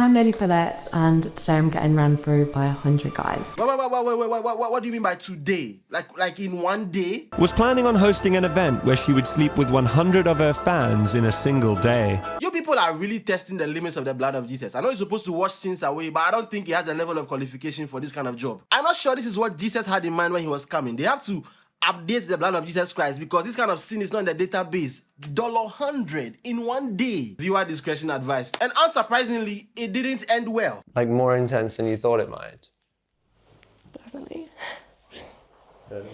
I'm Lily Phillips, and today I'm getting run through by 100 guys. Wait, what do you mean by today? Like in one day? Was planning on hosting an event where she would sleep with 100 of her fans in a single day. You people are really testing the limits of the blood of Jesus. I know you're supposed to wash sins away, but I don't think he has a level of qualification for this kind of job. I'm not sure this is what Jesus had in mind when he was coming. They have to update the blood of Jesus Christ because this kind of sin is not in the database. $100 in one day. Viewer discretion advised. And unsurprisingly, it didn't end well. Like more intense than you thought it might. Definitely. Sorry.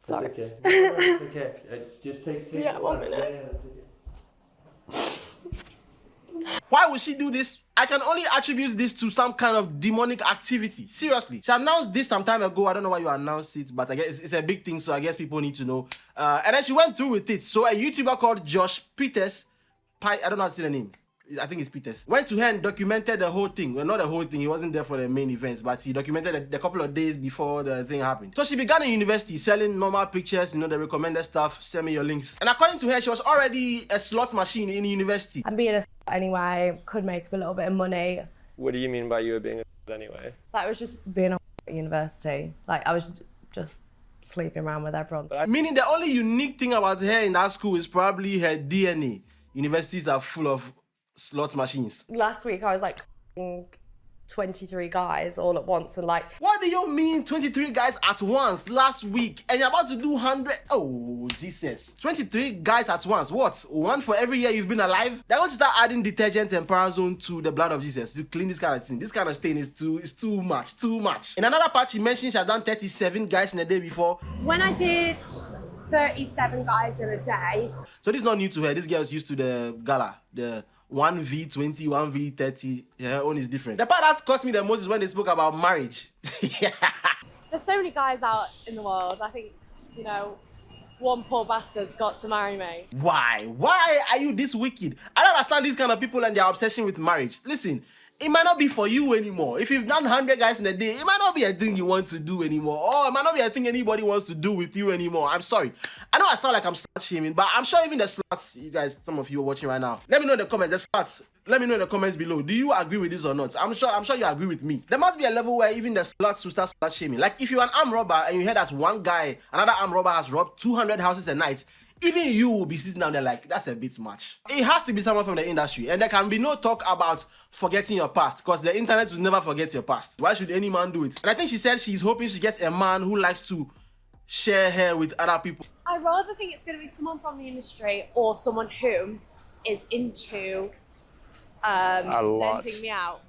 It's okay. It's okay. Just take Yeah, 1 minute. Why would she do this? I can only attribute this to some kind of demonic activity. Seriously. She announced this some time ago. I don't know why you announced it, but I guess it's a big thing, so I guess people need to know. And then she went through with it. So a YouTuber called Josh Pieter, I don't know how to say the name. I think it's Peters. Went to her and documented the whole thing. Well, not the whole thing. He wasn't there for the main events, but he documented the couple of days before the thing happened. So she began in university selling normal pictures, the recommended stuff. Send me your links. And according to her, she was already a slot machine in university. I'm being a anyway, could make a little bit of money. What do you mean by you were being a anyway? Like, I was just being at university. Like, I was just sleeping around with everyone. Meaning the only unique thing about her in that school is probably her DNA. Universities are full of slot machines. Last week I was like 23 guys all at once and like... What do you mean 23 guys at once last week? And you're about to do 100? Oh, Jesus. 23 guys at once. What? One for every year you've been alive? They're going to start adding detergent and parazone to the blood of Jesus to clean this kind of thing. This kind of stain is too much. In another part, she mentioned she had done 37 guys in a day before. When I did 37 guys in a day. So this is not new to her. This girl's used to the gala, the 1v20, 1v30. Her own is different. The part that caught me the most is when they spoke about marriage. There's so many guys out in the world. I think, one poor bastard's got to marry me. Why? Why are you this wicked? I don't understand these kind of people and their obsession with marriage. Listen, it might not be for you anymore. If you've done 100 guys in a day, it might not be a thing you want to do anymore. Or it might not be a thing anybody wants to do with you anymore. I'm sorry. I know I sound like I'm slut shaming, but I'm sure even the sluts, you guys, some of you are watching right now, let me know in the comments, the sluts, let me know in the comments below. Do you agree with this or not? I'm sure you agree with me. There must be a level where even the sluts will start slut shaming. Like if you're an armed robber and you hear that one guy, another armed robber has robbed 200 houses a night, even you will be sitting down there like, that's a bit much. It has to be someone from the industry. And there can be no talk about forgetting your past because the internet will never forget your past. Why should any man do it? And I think she said she's hoping she gets a man who likes to share her with other people. I rather think it's going to be someone from the industry or someone who is into lending me out.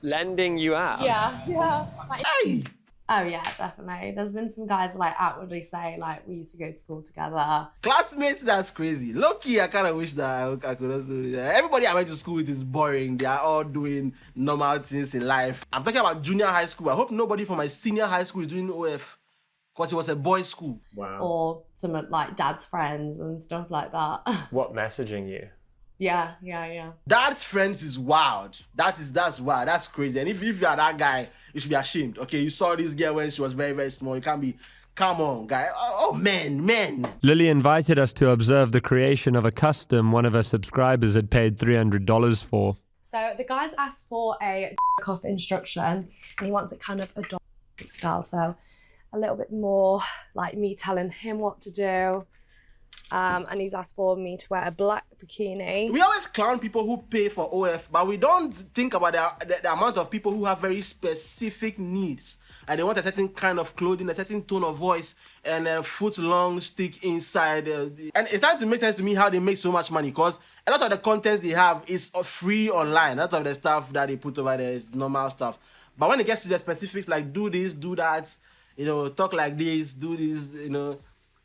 Lending you out? Yeah. Like, Hey! Oh yeah, definitely. There's been some guys like outwardly say like we used to go to school together. Classmates, that's crazy. Low-key, I kind of wish that I could also do that. Everybody I went to school with is boring. They are all doing normal things in life. I'm talking about junior high school. I hope nobody from my senior high school is doing OF because it was a boys' school. Wow. Or some of like dad's friends and stuff like that. What, messaging you? Yeah. Dad's friends is wild. That's wild. That's crazy. And if you are that guy, you should be ashamed. Okay, you saw this girl when she was very, very small. You can't be, come on, guy. Oh, man. Lily invited us to observe the creation of a custom one of her subscribers had paid $300 for. So the guys asked for a off instruction and he wants it kind of a dog style. So a little bit more like me telling him what to do. And he's asked for me to wear a black bikini. We always clown people who pay for OF, but we don't think about the amount of people who have very specific needs. And they want a certain kind of clothing, a certain tone of voice, and a foot-long stick inside. And it's starting to make sense to me how they make so much money, because a lot of the contents they have is free online. A lot of the stuff that they put over there is normal stuff. But when it gets to the specifics, like do this, do that, talk like this, do this,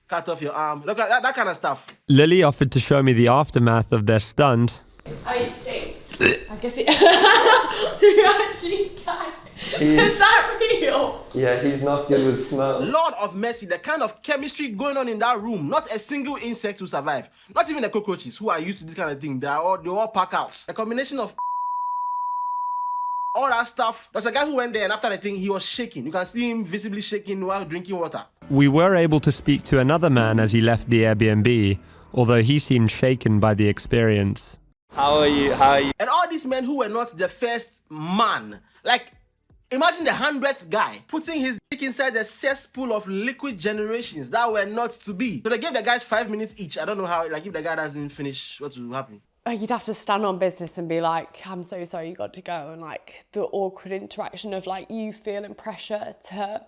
cut off your arm, look at that kind of stuff. Lily offered to show me the aftermath of their stunt. oh, he stinks. I guess you actually can. Is that real? Yeah, he's not good with smell. Lord of mercy, the kind of chemistry going on in that room. Not a single insect will survive. Not even the cockroaches who are used to this kind of thing. They all pack out. The combination of all that stuff. There's a guy who went there and after the thing, he was shaking. You can see him visibly shaking while drinking water. We were able to speak to another man as he left the Airbnb, although he seemed shaken by the experience. How are you? And all these men who were not the first man. Like, imagine the 100th guy putting his dick inside the cesspool of liquid generations that were not to be. So they gave the guys 5 minutes each. I don't know how, like if the guy doesn't finish, what will happen? You'd have to stand on business and be like, I'm so sorry you got to go. And like the awkward interaction of like you feeling pressure to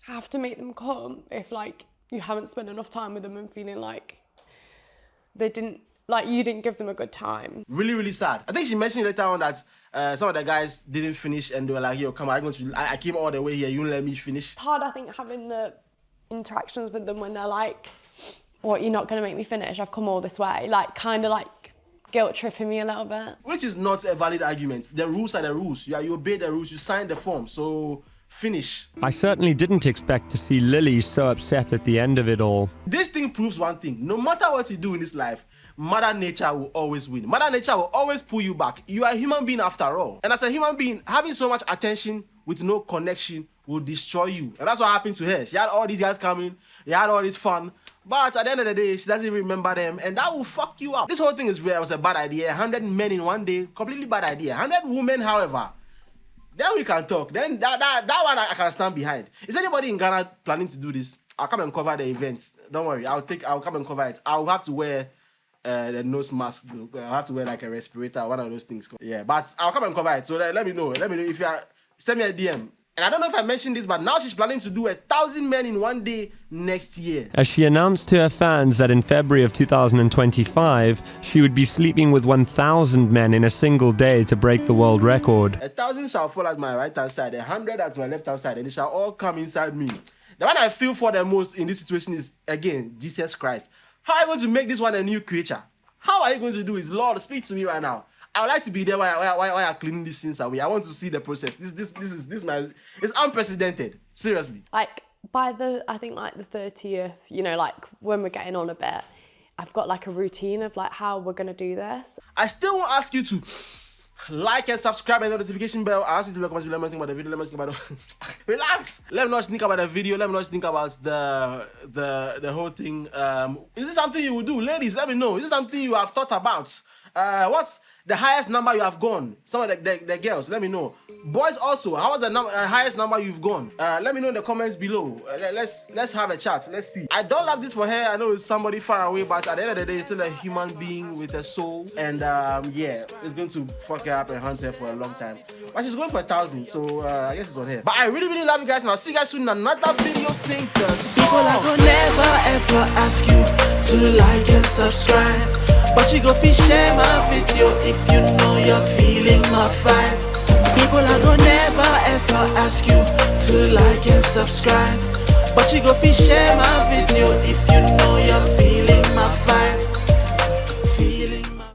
have to make them come if like you haven't spent enough time with them and feeling like they didn't, like you didn't give them a good time. Really, really sad. I think she mentioned later on that some of the guys didn't finish and they were like, yo, come on, I came all the way here, you won't let me finish. It's hard, I think, having the interactions with them when they're like, what, you're not going to make me finish? I've come all this way. Like, kind of like guilt tripping me a little bit. Which is not a valid argument. The rules are the rules. You obey the rules, you sign the form, so finish. I certainly didn't expect to see Lily so upset at the end of it all. This thing proves one thing. No matter what you do in this life, Mother Nature will always win. Mother Nature will always pull you back. You are a human being after all. And as a human being, having so much attention with no connection will destroy you. And that's what happened to her. She had all these guys coming. They had all this fun. But at the end of the day, she doesn't even remember them. And that will fuck you up. This whole thing is real. It was a bad idea. 100 men in one day. Completely bad idea. 100 women, however. Then we can talk. Then that one I can stand behind. Is anybody in Ghana planning to do this? I'll come and cover the event. Don't worry. I'll come and cover it. I'll have to wear the nose mask. I'll have to wear like a respirator, one of those things. Yeah, but I'll come and cover it. So let me know. Let me know if you are. Send me a DM. And I don't know if I mentioned this, but now she's planning to do 1,000 men in one day next year. As she announced to her fans that in February of 2025, she would be sleeping with 1,000 men in a single day to break the world record. 1,000 shall fall at my right hand side, 100 at my left hand side, and they shall all come inside me. The one I feel for the most in this situation is, again, Jesus Christ. How are you going to make this one a new creature? How are you going to do it? Lord, speak to me right now. I would like to be there while you're cleaning these things away. I want to see the process. It's unprecedented. Seriously. Like by I think like the 30th, you know, like when we're getting on a bit, I've got like a routine of like how we're gonna do this. I still won't ask you to like and subscribe and notification bell. I ask you to let me know about the video. Let me think about the relax. Let me not think about the video. Let me not think about the whole thing. Is this something you will do, ladies? Let me know. Is this something you have thought about? What's the highest number you have gone? Some of the girls, let me know. Boys also, how was the highest number you've gone? Let me know in the comments below. Let's have a chat. Let's see. I don't love this for her. I know it's somebody far away, but at the end of the day, it's still a human being with a soul. And yeah, it's going to fuck her up and hunt her for a long time. But she's going for 1,000, so I guess it's on her. But I really, really love you guys, and I'll see you guys soon in another video. Sing the song. People are gonna never ever ask you to like and subscribe, but you go fi share my video if you know you're feeling my vibe. People are gonna never ever ask you to like and subscribe, but you go fi share my video if you know you're feeling